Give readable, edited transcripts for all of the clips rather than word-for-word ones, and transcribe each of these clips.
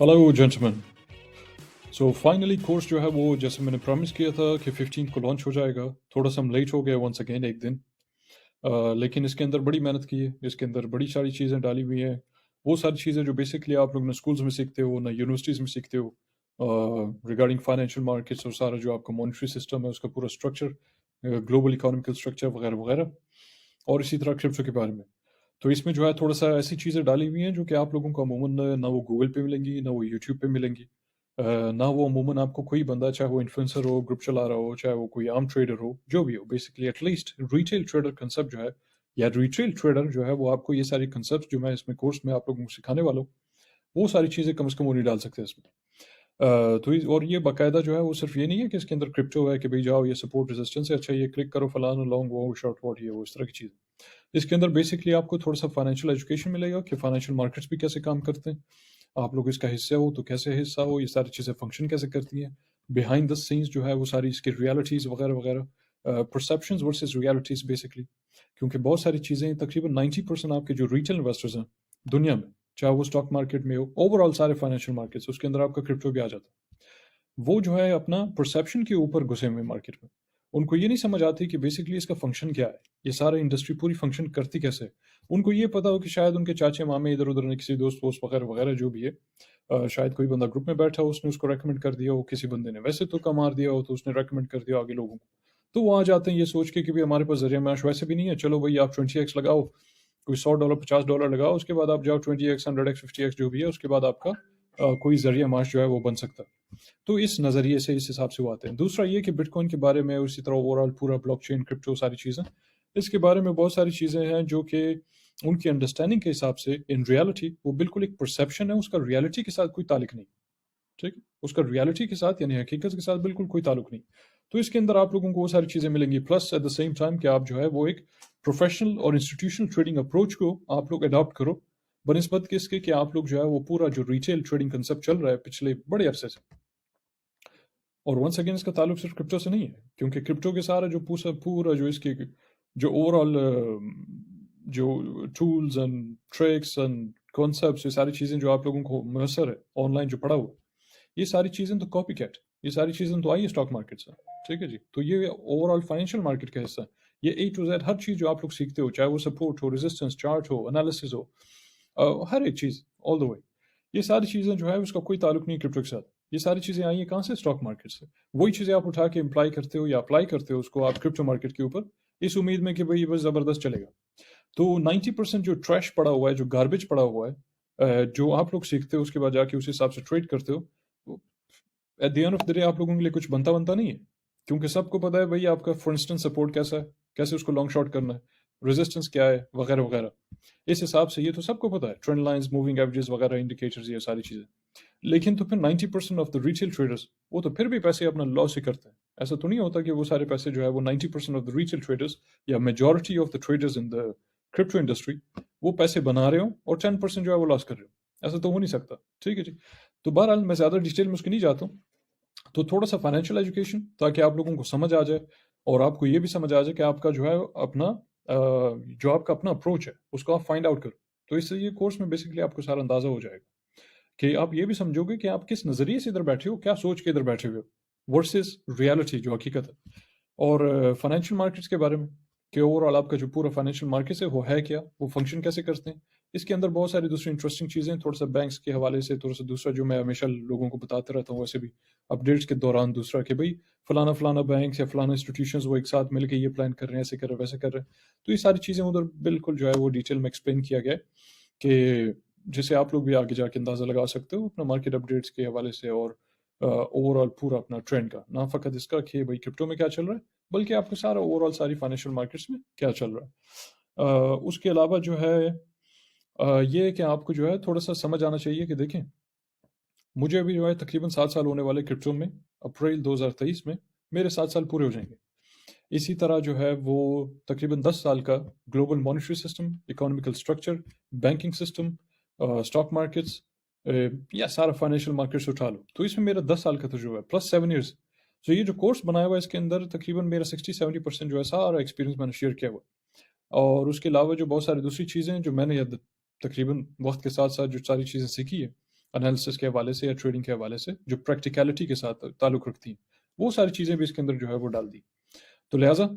Hello gentleman. So finally course जो है वो जैसे मैंने प्रॉमिस किया था कि 15 को लॉन्च हो जाएगा। थोड़ा सा हम लेट हो गए वंस अगेन एक दिन। लेकिन इसके अंदर बड़ी मेहनत की है, इसके अंदर बड़ी सारी चीज़ें डाली हुई हैं। वो सारी चीज़ें जो बेसिकली आप लोग ना स्कूल्स में सीखते हो ना यूनिवर्सिटीज़ में सीखते हो, रिगार्डिंग फाइनेंशियल मार्केट्स और सारा जो आपका मॉनेटरी सिस्टम है उसका पूरा स्ट्रक्चर, ग्लोबल इकोनॉमिकल स्ट्रक्चर वगैरह वगैरह, और इसी तरह क्रिप्टो के बारे में। तो इसमें जो है थोड़ा सा ऐसी चीज़ें डाली हुई हैं जो कि आप लोगों को अमूमन ना वो गूगल पे मिलेंगी ना वो यूट्यूब पे मिलेंगी। ना वो अमूमन आपको कोई बंदा, चाहे वो इन्फ्लुएंसर हो, ग्रुप चला रहा हो, चाहे वो कोई आम ट्रेडर हो, जो भी हो, basically at least retail trader concept जो है, या रिटेल ट्रेडर जो है वो आपको ये सारी कंसेप्ट जो मैं इसमें कोर्स में आप लोगों को सिखाने वाला हूँ, वो सारी चीज़ें कम से कम वो नहीं डाल सकते इसमें। और ये बाकायदा जो है वो सिर्फ ये नहीं है कि इसके अंदर क्रिप्टो है कि भाई जाओ ये सपोर्ट रेजिस्टेंस है, अच्छा ये क्लिक करो फलाना लॉन्ग वो शॉर्ट वॉट ये वो इस तरह की चीज़। इसके अंदर बेसिकली आपको थोड़ा सा फाइनेंशियल एजुकेशन मिलेगा कि फाइनेंशियल मार्केट्स भी कैसे काम करते हैं, आप लोग इसका हिस्सा हो तो कैसे हिस्सा हो, ये सारी चीज़ें फंक्शन कैसे करती हैं, बिहाइंड द सीन्स जो है वो सारी इसकी रियलिटीज़ वगैरह वगैरह, परसेप्शंस वर्सेस रियलिटीज़ बेसिकली। क्योंकि बहुत सारी चीज़ें, तकरीबन 90% आपके जो रिटेल इन्वेस्टर्स हैं दुनिया में, चाहे वो स्टॉक मार्केट में हो, ओवरऑल सारे फाइनेंशियल मार्केट्स, उसके अंदर आपका क्रिप्टो भी आ जाता है। वो जो है अपना परसेप्शन के ऊपर घुसे हुए मार्केट में। उनको ये नहीं समझ आती कि बेसिकली इसका फंक्शन क्या है, ये सारा इंडस्ट्री पूरी फंक्शन करती कैसे है। उनको ये पता हो कि शायद उनके चाचे मामे इधर उधर ने किसी दोस्त वोस्त वगैरह वगैरह जो भी है, शायद कोई बंदा ग्रुप में बैठा हो, उसने उसको रेकमेंड कर दिया हो, किसी बंदे ने वैसे तो का मार दिया हो तो उसने रेकमेंड कर दिया आगे लोगों को। तो वो आ जाते हैं ये सोच के कि भाई हमारे पास जरिया मैश वैसे भी नहीं है, चलो भाई आप 20x लगाओ, कोई $100 $50 लगाओ, उसके बाद आप जाओ 20x 100x 50x जो भी है, उसके बाद आपका कोई जरिया माश जो है वो बन सकता है। तो इस नज़रिए से, इस हिसाब से वो आते हैं। दूसरा ये कि बिटकॉइन के बारे में, उसी तरह ओवरऑल पूरा ब्लॉकचेन क्रिप्टो सारी चीज़ें, इसके बारे में बहुत सारी चीज़ें हैं जो कि उनकी अंडरस्टैंडिंग के हिसाब से इन रियलिटी वो बिल्कुल एक परसेप्शन है, उसका रियलिटी के साथ कोई ताल्लुक नहीं। ठीक है, उसका रियलिटी के साथ यानी हकीकत के साथ बिल्कुल कोई ताल्लुक नहीं। तो इसके अंदर आप लोगों को वो सारी चीज़ें मिलेंगी, plus at the same time कि आप जो है वो एक प्रोफेशनल और इंस्टीट्यूशनल ट्रेडिंग अप्रोच को आप लोग अडॉप्ट करो, बनस्बत के इसके कि आप लोग जो है वो पूरा जो रिटेल ट्रेडिंग कंसेप्ट चल रहा है पिछले बड़े अरसे से। और वंस अगेन इसका ताल्लुक सिर्फ क्रिप्टो से नहीं है, क्योंकि क्रिप्टो के सारा जो पूरा पूरा जो इसके जो ओवरऑल जो tools and tricks and concepts, ये सारी चीज़ें जो आप लोगों को मैसर है ऑनलाइन जो पढ़ा हुआ, ये सारी चीज़ें तो कॉपी कैट, ये सारी चीज़ें तो आई है स्टॉक मार्केट से। ठीक है जी, तो ये ओवरऑल फाइनेंशियल मार्केट का हिस्सा है। ये ए टू जेड हर चीज़ जो आप लोग सीखते हो, चाहे वो सपोर्ट हो, रेजिस्टेंस चार्ट हो, एनालिसिस हो, हर एक चीज़ ऑल द वे, ये सारी चीज़ें जो है उसका कोई ताल्लुक नहीं क्रिप्टो के साथ। ये सारी चीज़ें आई हैं कहाँ से? स्टॉक मार्केट से। वही चीज़ें आप उठा के इम्प्लाई करते हो या अप्लाई करते हो उसको आप क्रिप्टो मार्केट के ऊपर, इस उम्मीद में कि भाई ये बस ज़बरदस्त चलेगा। तो 90% जो ट्रैश पड़ा हुआ है, जो गार्बेज पड़ा हुआ है, जो आप लोग सीखते हो उसके बाद जाके उस हिसाब से ट्रेड करते हो, at the end of the day आप लोगों के लिए कुछ बनता बनता नहीं है। क्योंकि सबको पता है भाई आपका फॉर इंस्टेंस सपोर्ट कैसा है, कैसे उसको लॉन्ग शॉट करना है, रेजिस्टेंस क्या है वगैरह वगैरह। इस हिसाब से ये तो सबको पता है, ट्रेंड लाइंस, मूविंग एवरेजेस वगैरह, इंडिकेटर्स, ये सारी चीज़ें। लेकिन तो फिर 90% ऑफ द रिटेल ट्रेडर्स वो तो फिर भी पैसे अपना लॉस ही करते हैं। ऐसा तो नहीं होता कि वो सारे पैसे जो है वो 90% ऑफ द रिटेल ट्रेडर्स या majority of the traders in the crypto industry वो पैसे बना रहे हो और 10% जो है वो लॉस कर रहे हो। ऐसा तो हो नहीं सकता। ठीक है जी। तो बहरहाल मैं ज़्यादा डिटेल में उसके नहीं जाता हूँ। तो थोड़ा सा फाइनेंशियल एजुकेशन ताकि आप लोगों को समझ आ जाए, और आपको ये भी समझ आ जाए कि आपका जो है अपना जो आपका अपना अप्रोच है उसको आप फाइंड आउट करो। तो इससे ये कोर्स में बेसिकली आपको सारा अंदाज़ा हो जाएगा कि आप ये भी समझोगे कि आप किस नज़रिए से इधर बैठे हो, क्या सोच के इधर बैठे हुए हो, वर्सेस रियलिटी जो हकीकत है। और फाइनेंशियल मार्केट्स के बारे में कि ओवरऑल आपका जो पूरा फाइनेंशियल मार्केट्स है वो है क्या, वो फंक्शन कैसे करते हैं। इसके अंदर बहुत सारी दूसरी इंटरेस्टिंग चीज़ें, थोड़ा सा बैंक्स के हवाले से, थोड़ा सा दूसरा जो मैं हमेशा लोगों को बताते रहता हूँ वैसे भी अपडेट्स के दौरान, दूसरा कि भाई फलाना फलाना बैंक या फलाना इंस्टीट्यूशन वो एक साथ मिलकर ये प्लान कर रहे हैं, ऐसे कर रहे हैं, वैसे कर रहे हैं। तो ये सारी चीज़ें उधर बिल्कुल जो है वो डिटेल में एक्सप्लेन किया गया है कि जिसे आप लोग भी आगे जाके अंदाज़ा लगा सकते हो अपना मार्केट अपडेट्स के हवाले से, और ओवरऑल पूरा अपना ट्रेंड का, ना फ़कत इसका कि भाई क्रिप्टो में क्या चल रहा है, बल्कि आपको सारा ओवरऑल सारी फाइनेंशियल मार्केट्स में क्या चल रहा है। उसके अलावा जो है ये कि आपको जो है थोड़ा सा समझ आना चाहिए कि देखें, मुझे अभी जो है तकरीबन 7 साल होने वाले क्रिप्टो में, अप्रैल 2023 में मेरे 7 साल पूरे हो जाएंगे। इसी तरह जो है वो तकरीबन 10 साल का global monetary system, economical structure, banking system, stock markets, या सारा फाइनेंशियल मार्केट्स उठा लो, तो इसमें मेरा 10 साल का तजुर्बा है प्लस 7 ईयर्स। तो ये जो कोर्स बनाया हुआ है इसके अंदर तकरीबन मेरा 60-70% जो है सारा एक्सपीरियंस मैंने शेयर किया हुआ है। और उसके अलावा जो बहुत सारी दूसरी चीज़ें जो मैंने तकरीबन वक्त के साथ साथ जो सारी चीज़ें सीखी है, एनालिसिस के हवाले से या ट्रेडिंग के हवाले से, जो प्रैक्टिकलिटी के साथ ताल्लुक़ रखती हैं, वो सारी चीज़ें भी इसके अंदर जो है वो डाल दी। तो लिहाजा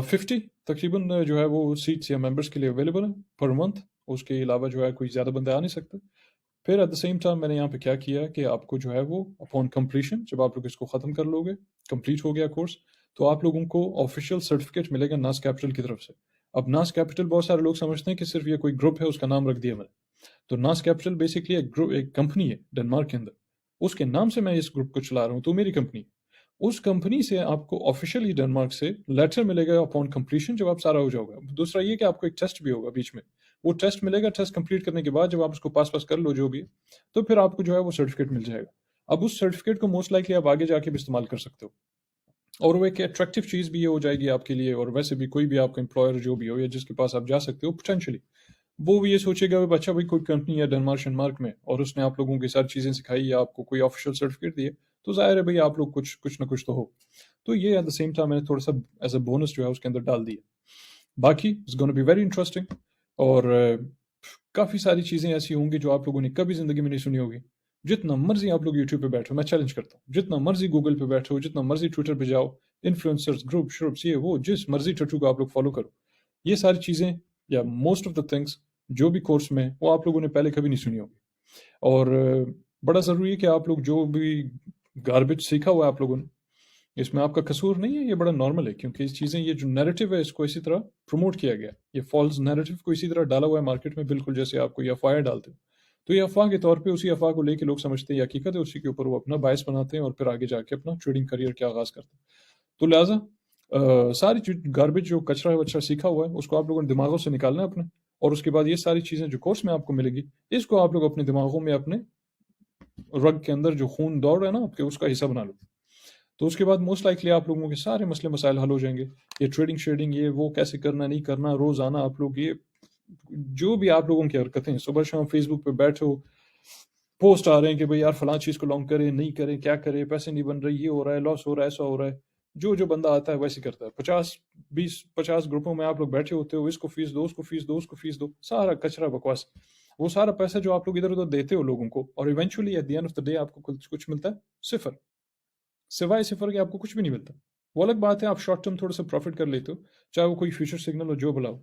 50 तकरीबन जो है वो सीट्स या मेंबर्स के लिए अवेलेबल है पर मंथ। उसके अलावा जो है कोई ज़्यादा बंदे आ नहीं सकते। फिर एट द सेम टाइम मैंने यहाँ पे क्या किया कि आपको जो है वो अपॉन कंप्लीशन, जब आप लोग इसको ख़त्म कर लोगे, कंप्लीट हो गया कोर्स, तो आप लोगों को ऑफिशियल सर्टिफिकेट मिलेगा नास कैपिटल की तरफ से। अब नास कैपिटल बहुत सारे लोग समझते हैं कि सिर्फ ये कोई ग्रुप है, उसका नाम रख दिया मैंने। तो नास कैपिटल बेसिकली एक कंपनी है डेनमार्क के अंदर, उसके नाम से मैं इस ग्रुप को चला रहा हूँ, तो मेरी कंपनी। उस कंपनी से आपको ऑफिशियली डेनमार्क से लेटर मिलेगा अपॉन कंप्लीशन, जब आप सारा हो जाओगे। दूसरा ये कि आपको एक टेस्ट भी होगा बीच में, वो टेस्ट मिलेगा। टेस्ट कंप्लीट करने के बाद जब आप उसको पास कर लो जो भी है, तो फिर आपको जो है वो सर्टिफिकेट मिल जाएगा। अब उस सर्टिफिकेट को मोस्ट लाइकली आप आगे जाके भी इस्तेमाल कर सकते हो, और वो एक अट्रैक्टिव चीज़ भी ये हो जाएगी आपके लिए। और वैसे भी कोई भी आपका एम्प्लॉयर जो भी हो या जिसके पास आप जा सकते हो पोटेंशियली, वो भी ये सोचेगा अच्छा भाई कोई कंपनी है डेनमार्क में और उसने आप लोगों की सारी चीज़ें सिखाई या आपको कोई ऑफिशियल सर्टिफिकेट दिए, तो जाहिर है भाई आप लोग कुछ ना कुछ तो हो। तो ये एट द सेम टाइम मैंने थोड़ा सा एज अ बोनस जो है उसके अंदर डाल दिया। बाकी it's gonna be very interesting, और काफ़ी सारी चीज़ें ऐसी होंगी जो आप लोगों ने कभी ज़िंदगी में नहीं सुनी होगी। जितना मर्जी आप लोग यूट्यूब पे बैठो, मैं चैलेंज करता हूँ, जितना मर्जी गूगल पे बैठो, जितना मर्जी ट्विटर पे जाओ, इन्फ्लुएंसर्स, ग्रुप श्रुप्स, ये वो, जिस मर्जी टट्टू को आप लोग फॉलो करो, ये सारी चीज़ें या मोस्ट ऑफ द थिंग्स जो भी कोर्स में, वो आप लोगों ने पहले कभी नहीं सुनी होगी। और बड़ा ज़रूरी है कि आप लोग जो भी गार्बेज सीखा हुआ है आप लोगों ने, इसमें आपका कसूर नहीं है, ये बड़ा नॉर्मल है, क्योंकि इस चीज़ें, ये जो नैरेटिव है इसको इसी तरह प्रमोट किया गया, ये फॉल्स नैरेटिव को इसी तरह डाला हुआ है मार्केट में, बिल्कुल जैसे आप कोई अफवाह डालते हो। तो ये अफवाह के तौर पे, उसी अफवाह को लेके लोग समझते हैं ये हकीकत है, उसी के ऊपर वो अपना बायस बनाते हैं और फिर आगे जाके अपना ट्रेडिंग करियर का आगाज़ करते हैं। तो लिहाजा सारी गार्बेज जो कचरा वचरा सीखा हुआ है उसको आप लोगों ने दिमागों से निकालना है अपने, और उसके बाद ये सारी चीज़ें जो कोर्स में आपको मिलेगी, इसको आप लोग अपने दिमागों में, अपने रग के अंदर जो खून दौड़ रहा है ना आपके, उसका हिस्सा बना लो। तो उसके बाद मोस्ट लाइकली आप लोगों के सारे मसले मसाइल हल हो जाएंगे। ये ट्रेडिंग शेडिंग, ये वो कैसे करना नहीं करना, रोज़ाना आप लोग ये जो भी आप लोगों की हरकतें, सुबह शाम फेसबुक पे बैठो, पोस्ट आ रहे हैं कि भाई यार फलां चीज़ को लॉन्ग करें, नहीं करें, क्या करें, पैसे नहीं बन रहे, ये हो रहा है, लॉस हो रहा है, ऐसा हो रहा है। जो बंदा आता है वैसे करता है। 50 ग्रुपों में आप लोग बैठे होते हो, इसको फीस दो, उसको फीस दो, उसको फीस दो, सारा कचरा बकवास। वो सारा पैसा जो आप लोग इधर उधर देते हो लोगों को, और eventually at the end of the day आपको कुछ मिलता है सिफर, सिवाय सिफर के आपको कुछ भी नहीं मिलता। वो अलग बात है आप शॉर्ट टर्म थोड़ा सा प्रॉफिट कर लेते हो, चाहे वो कोई फ्यूचर सिग्नल हो, जो बुलाओ,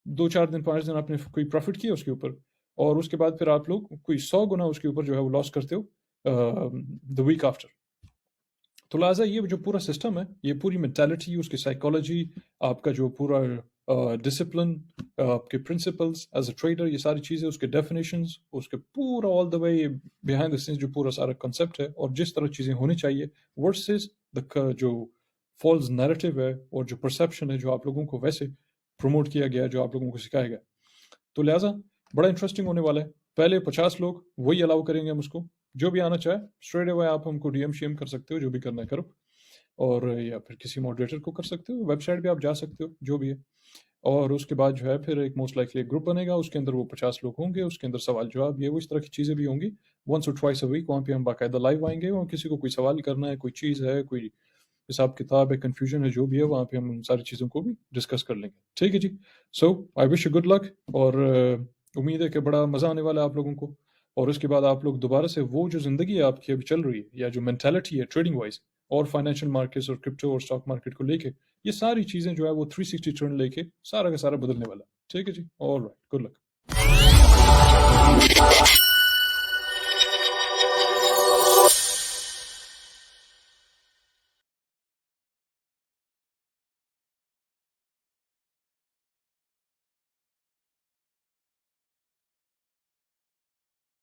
2-4 दिन 5 दिन आपने कोई प्रॉफिट किया उसके ऊपर, और उसके बाद फिर आप लोग कोई 100 गुना उसके ऊपर जो है वो लॉस करते हो द वीक आफ्टर। तो लिहाजा ये जो पूरा सिस्टम है, ये पूरी मेंटालिटी, उसकी साइकोलॉजी, आपका जो पूरा डिसिप्लिन, आपके प्रिंसिपल्स एज अ ट्रेडर, ये सारी चीज़ें, उसके डेफिनेशंस, उसके पूरा all the way behind the scenes जो पूरा सारा कंसेप्ट है, और जिस तरह चीज़ें होनी चाहिए वर्सेस द जो फॉल्स नैरेटिव है और जो परसेप्शन है जो आप लोगों को वैसे प्रमोट किया गया है, जो आप लोगों को सिखाया गया। तो लिहाजा बड़ा इंटरेस्टिंग होने वाला है। पहले 50 लोग वही अलाउ करेंगे हम उसको, जो भी आना चाहे स्ट्रेट अवे आप हमको डीएम शीएम कर सकते हो, जो भी करना है करो, और या फिर किसी मॉडरेटर को कर सकते हो, वेबसाइट पे आप जा सकते हो, जो भी है। और उसके बाद जो है फिर एक मोस्ट लाइकली ग्रुप बनेगा, उसके अंदर वो 50 लोग होंगे, उसके अंदर सवाल जवाब, ये वो इस तरह की चीज़ें भी होंगी। वंस और ट्वाइस अ वीक वहाँ पे हम बाकायदा लाइव आएंगे, और किसी को कोई सवाल करना है, कोई चीज़ है, कोई हिसाब किताब है, कन्फ्यूजन है, जो भी है, वहाँ पे हम उन सारी चीज़ों को भी डिस्कस कर लेंगे। ठीक है जी। So I wish you good luck, और उम्मीद है कि बड़ा मज़ा आने वाला है आप लोगों को। और उसके बाद आप लोग दोबारा से वो जो ज़िंदगी है आपकी अभी चल रही है, या जो मेंटालिटी है ट्रेडिंग वाइज और फाइनेंशियल मार्केट्स और क्रिप्टो और स्टॉक मार्केट को लेके, ये सारी चीज़ें जो है वो 360 टर्न लेके सारा का सारा बदलने वाला। ठीक है जी। All right, good luck.